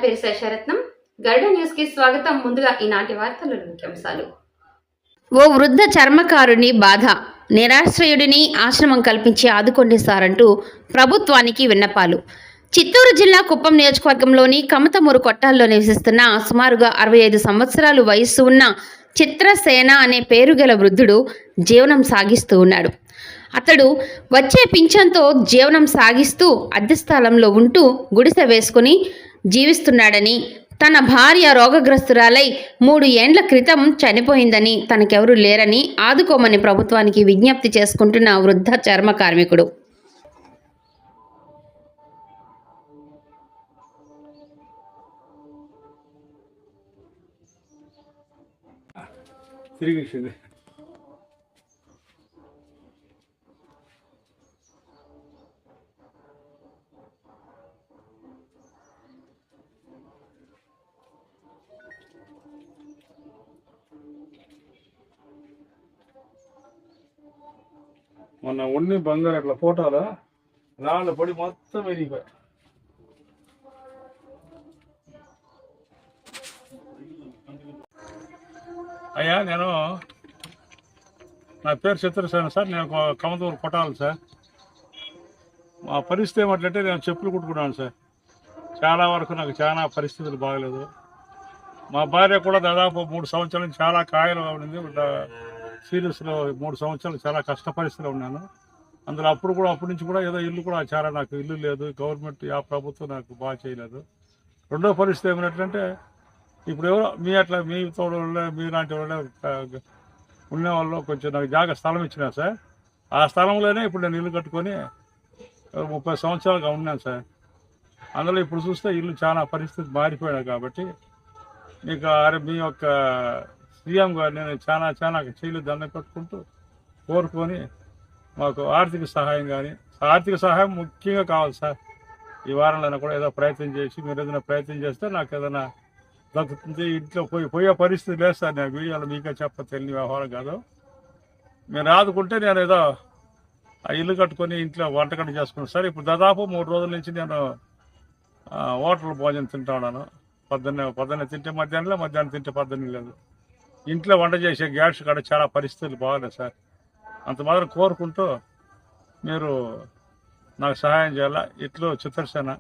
పేరు శేషరత్నం. గరుడ న్యూస్ కి స్వాగతం. ముందుగా ఈనాటి వార్తల ముఖ్యాంశాలు. ఓ వృద్ధ చర్మకారుని బాధ. నిరాశ్రయుడిని ఆశ్రమం కల్పించి ఆదుకోండి సార్ అంటూ ప్రభుత్వానికి విన్నపాలు. చిత్తూరు జిల్లా కుప్పం నియోజకవర్గంలోని కమతమూరు కొట్టాల్లో నివసిస్తున్న సుమారుగా 65 సంవత్సరాలు వయస్సు ఉన్న చిత్రసేన అనే పేరు గల వృద్ధుడు జీవనం సాగిస్తూ ఉన్నాడు. అతడు వచ్చే పింఛన్తో జీవనం సాగిస్తూ అద్దె స్థలంలో ఉంటూ గుడిసె వేసుకుని జీవిస్తున్నాడని, తన భార్య రోగగ్రస్తురాలై 3 ఏండ్ల క్రితం చనిపోయిందని, తనకెవరూ లేరని ఆదుకోమని ప్రభుత్వానికి విజ్ఞప్తి చేసుకుంటున్న వృద్ధ చర్మ కార్మికుడు. మొన్న ఉన్ని బంగారు అట్లా ఫోటోలో రాళ్ళ పొడి మొత్తం వెరిగిపోయి. అయ్యా, నా పేరు చిత్రసేన సార్. నేను కమతూరు కొట్టాలి సార్. మా పరిస్థితి ఏమంటే నేను చెప్పులు కుట్టుకున్నాను సార్. చాలా వరకు నాకు చాలా పరిస్థితులు బాగలేదు. మా భార్య కూడా దాదాపు 3 సంవత్సరాల నుంచి చాలా కాయలు ఉండింది. సీరియస్లో 3 సంవత్సరాలు చాలా కష్ట పరిస్థితిలో ఉన్నాను. అందులో అప్పటి నుంచి కూడా ఏదో ఇల్లు కూడా చాలా, నాకు ఇల్లు లేదు. గవర్నమెంట్ ప్రభుత్వం నాకు బాగా చేయలేదు. రెండో పరిస్థితి ఏమిటంటే ఇప్పుడు ఎవరో మీ తోడు మీలాంటి వాళ్ళే ఉండేవాళ్ళు కొంచెం నాకు స్థలం ఇచ్చినా సార్. ఆ స్థలంలోనే ఇప్పుడు నేను ఇల్లు కట్టుకొని 30 సంవత్సరాలుగా ఉన్నాను సార్. అందులో ఇప్పుడు చూస్తే ఇల్లు చాలా పరిస్థితి మారిపోయాడు. కాబట్టి మీకు మీ యొక్క సీఎం గారు నేను చాలా చేయలు దండం పెట్టుకుంటూ కోరుకొని మాకు ఆర్థిక సహాయం కానీ, ఆర్థిక సహాయం ముఖ్యంగా కావాలి సార్. ఈ వారంలో కూడా ఏదో ప్రయత్నం చేసి మీరు ఏదైనా ప్రయత్నం చేస్తే నాకు ఏదైనా దక్కుతుంది. ఇంట్లో పోయే పరిస్థితి లేదు సార్. నేను వీడియోలో మీకే తెలియని వ్యవహారం కాదు. మీరు ఆదుకుంటే నేను ఏదో ఆ ఇల్లు కట్టుకొని ఇంట్లో వంటగంట చేసుకున్నాను సార్. ఇప్పుడు దాదాపు 3 రోజుల నుంచి నేను హోటల్ భోజనం తింటా ఉన్నాను. పొద్దున్నే తింటే మధ్యాహ్నంలో, మధ్యాహ్నం తింటే పొద్దున్నే లేదు. ఇంట్లో వంట చేసే గ్యాస్ కాడ చాలా పరిస్థితులు బాగాలేదు సార్. అంత మాత్రం కోరుకుంటూ మీరు నాకు సహాయం చేయాలా. ఇట్లో చిత్రసేన.